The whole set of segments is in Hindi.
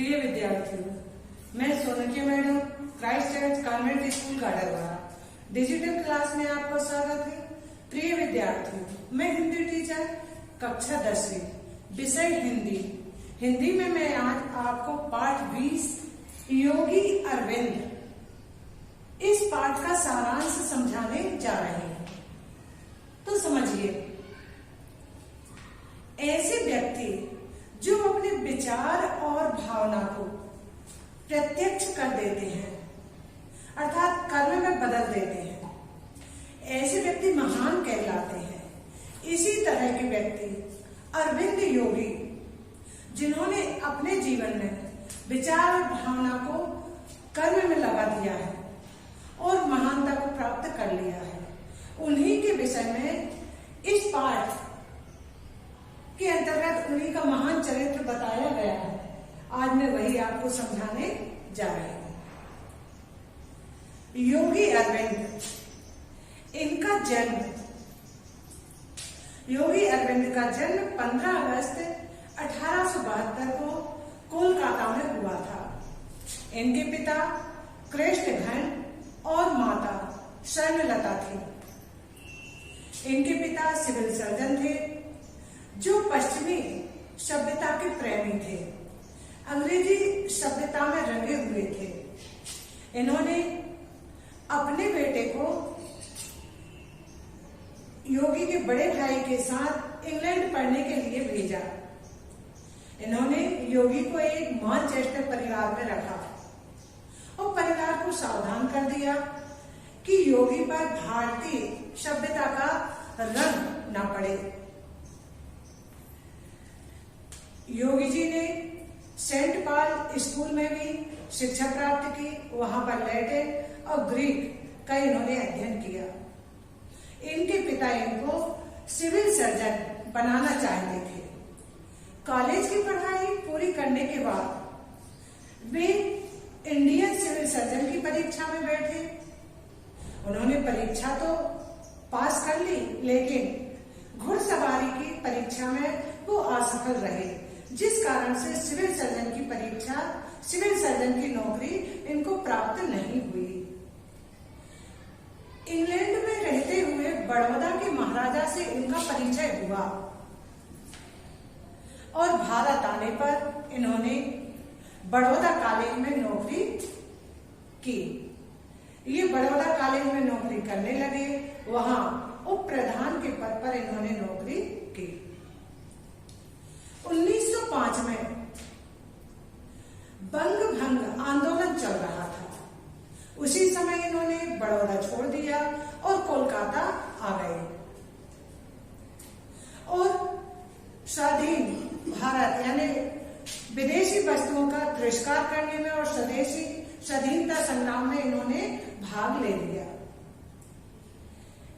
प्रिय विद्यार्थियों, मैं Sonkiya madam Christ church convent school Gadarwara digital class में आपका स्वागत है। प्रिय विद्यार्थियों, मैं हिंदी टीचर कक्षा 10वीं विषय हिंदी में मैं आज आपको पाठ 20 योगी अरविंद इस पाठ का सारांश समझाने जा रहे हैं। तो समझिए, ऐसे व्यक्ति जो अपने विचार और भावना को प्रत्यक्ष कर देते हैं अर्थात कर्म में बदल देते हैं, ऐसे व्यक्ति महान कहलाते हैं। इसी तरह के व्यक्ति अरविंद योगी, जिन्होंने अपने जीवन में विचार और भावना को कर्म में लगा दिया है और महानता को प्राप्त कर लिया है, उन्हीं के विषय में इस पाठ के अंतर्गत उन्हीं का महान चरित्र बताया गया है। आज मैं वही आपको समझाने जा रही हूँ। योगी अरविंद, इनका जन्म, योगी अरविंद का जन्म 15 अगस्त 1872 को कोलकाता में हुआ था। इनके पिता कृष्णघन और माता स्वर्णलता थी। इनके पिता सिविल सर्जन थे जो पश्चिमी सभ्यता के प्रेमी थे, अंग्रेजी सभ्यता में रंगे हुए थे। इन्होंने अपने बेटे को योगी के बड़े भाई के साथ इंग्लैंड पढ़ने के लिए भेजा। इन्होंने योगी को एक मैनचेस्टर परिवार में रखा और परिवार को सावधान कर दिया कि योगी पर भारतीय सभ्यता का रंग न पड़े। योगी जी ने सेंट पॉल स्कूल में भी शिक्षा प्राप्त की। वहां पर लैटिन और ग्रीक का इन्होंने अध्ययन किया। इनके पिता इनको सिविल सर्जन बनाना चाहते थे। कॉलेज की पढ़ाई पूरी करने के बाद वे इंडियन सिविल सर्जन की परीक्षा में बैठे। उन्होंने परीक्षा तो पास कर ली, लेकिन घुड़सवारी की परीक्षा में वो असफल रहे, जिस कारण से सिविल सर्जन की नौकरी इनको प्राप्त नहीं हुई। इंग्लैंड में रहते हुए बड़ौदा के महाराजा से इनका परिचय हुआ और भारत आने पर इन्होंने बड़ौदा कॉलेज में नौकरी की। ये बड़ौदा कॉलेज में नौकरी करने लगे। वहां उप प्रधान के पद पर इन्होंने नौकरी की। 1905 में बंग भंग आंदोलन चल रहा था। उसी समय इन्होंने बड़ौदा छोड़ दिया और कोलकाता आ गए और स्वाधीन भारत यानी विदेशी वस्तुओं का तिरस्कार करने में और स्वदेशी स्वाधीनता संग्राम में इन्होंने भाग ले लिया।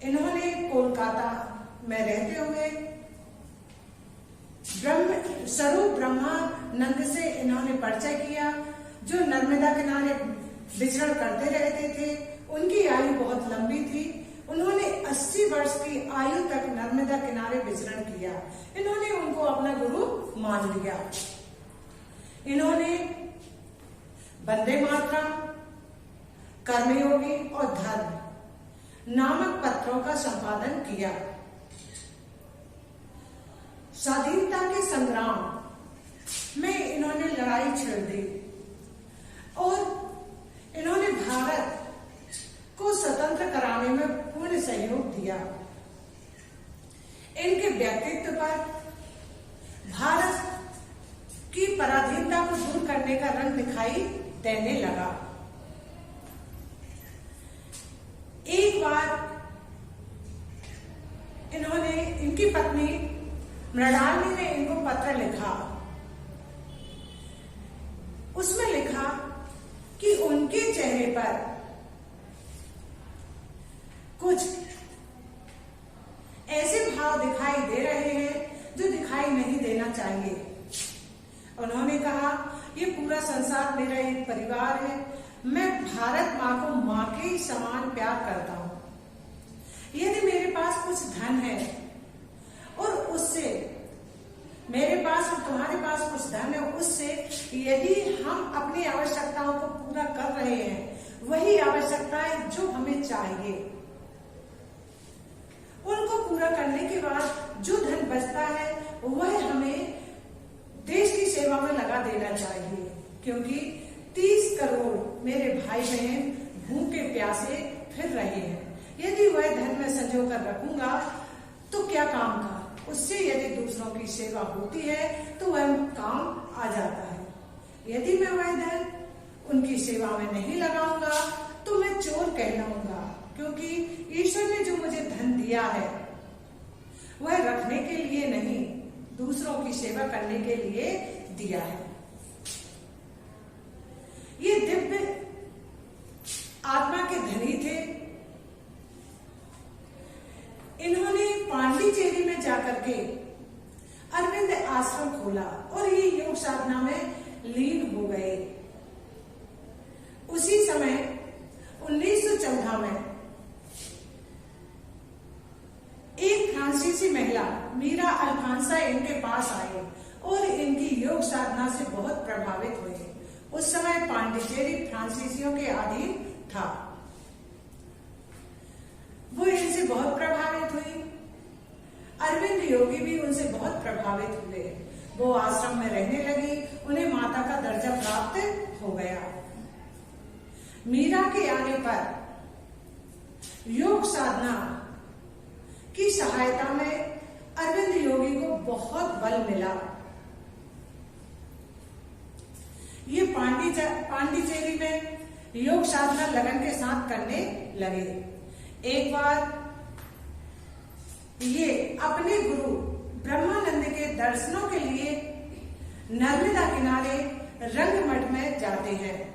इन्होंने कोलकाता में रहते हुए स्वरूप ब्रह्मानंद से इन्होंने परिचय किया, जो नर्मदा किनारे विचरण करते रहते थे। उनकी आयु बहुत लंबी थी। उन्होंने 80 वर्ष की आयु तक नर्मदा किनारे विचरण किया। इन्होंने उनको अपना गुरु मान लिया। इन्होंने वंदे मातरम, कर्मयोगी और धर्म नामक पत्रों का संपादन किया। स्वाधीनता के संग्राम में इन्होंने लड़ाई छेड़ दी और इन्होंने भारत को स्वतंत्र कराने में पूर्ण सहयोग दिया। इनके व्यक्तित्व पर भारत की पराधीनता को दूर करने का रंग दिखाई देने लगा। एक बार इनकी पत्नी मृणालिनी ने इनको पत्र लिखा। उसमें लिखा कि उनके चेहरे पर कुछ ऐसे भाव दिखाई दे रहे हैं जो दिखाई नहीं देना चाहिए। उन्होंने कहा, ये पूरा संसार मेरा एक परिवार है। मैं भारत माँ को माँ के समान प्यार करता हूँ। यदि मेरे पास कुछ धन है और उससे मेरे पास और तुम्हारे पास कुछ धन है, उससे यदि हम अपनी आवश्यकताओं को पूरा कर रहे हैं, वही आवश्यकताएं जो हमें चाहिए, उनको पूरा करने के बाद जो धन बचता है वह हमें देश की सेवा में लगा देना चाहिए, क्योंकि 30 करोड़ मेरे भाई बहन भूखे प्यासे फिर रहे हैं। यदि वह धन में संजो कर रखूंगा तो क्या काम का। उससे यदि दूसरों की सेवा होती है तो वह काम आ जाता है। यदि मैं वह धन उनकी सेवा में नहीं लगाऊंगा तो मैं चोर कहलाऊंगा, क्योंकि ईश्वर ने जो मुझे धन दिया है वह रखने के लिए नहीं, दूसरों की सेवा करने के लिए दिया है। ये दिव्य आत्मा के धनी थे। इन्होंने पांडिचेरी में जाकर के अरविंद आश्रम खोला और ये योग साधना में लीन हो गए। उसी समय 1914 में एक फ्रांसीसी महिला मीरा अल्फांसा इनके पास आई और इनकी योग साधना से बहुत प्रभावित हुए। उस समय पांडिचेरी फ्रांसीसियों के अधीन था। वो इनसे बहुत प्रभावित हुई। अरविंद योगी भी उनसे बहुत प्रभावित हुए। वो आश्रम में रहने लगी, उन्हें माता का दर्जा प्राप्त हो गया। मीरा के आने पर योग साधना की सहायता में अरविंद योगी को बहुत बल मिला। ये पांडिचेरी में योग साधना लगन के साथ करने लगे। एक बार ये अपने गुरु ब्रह्मानंद के दर्शनों के लिए नर्मदा किनारे रंगमठ में जाते हैं।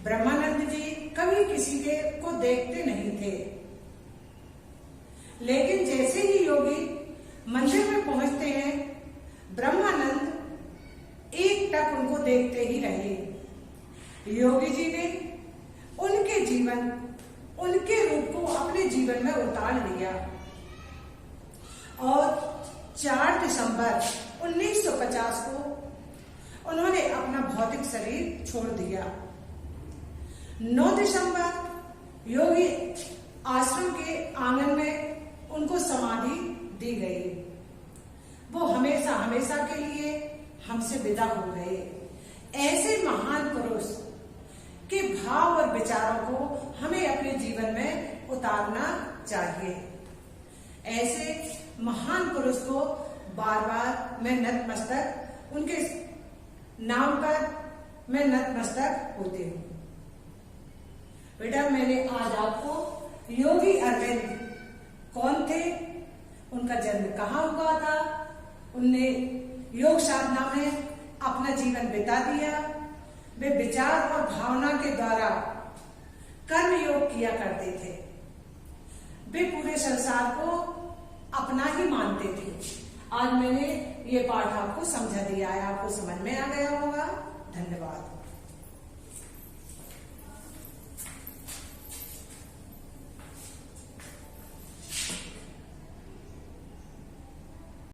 ब्रह्मानंद जी कभी किसी को देखते नहीं थे, लेकिन जैसे ही योगी मंदिर में पहुंचते हैं, ब्रह्मानंद एकटक उनको देखते ही रहे। योगी जी ने उनके रूप को अपने जीवन में उतार लिया और 4 दिसंबर 1950 को उन्होंने अपना भौतिक शरीर छोड़ दिया। 9 दिसंबर योगी आश्रम के आंगन में उनको समाधि दी गई। वो हमेशा हमेशा के लिए हमसे विदा हो गए। ऐसे महान पुरुष के भाव और विचारों को हमें अपने जीवन में उतारना चाहिए। ऐसे महान पुरुष को बार बार मैं नतमस्तक, उनके नाम पर मैं नतमस्तक होती हूँ। बेटा, मैंने आज आपको योगी अरविंद कौन थे, उनका जन्म कहाँ हुआ था, उनने योग साधना में अपना जीवन बिता दिया, वे विचार और भावना के द्वारा कर्म योग किया करते थे, वे पूरे संसार को अपना ही मानते थे। आज मैंने ये पाठ आपको समझा दिया है, आपको समझ में आ गया होगा। धन्यवाद।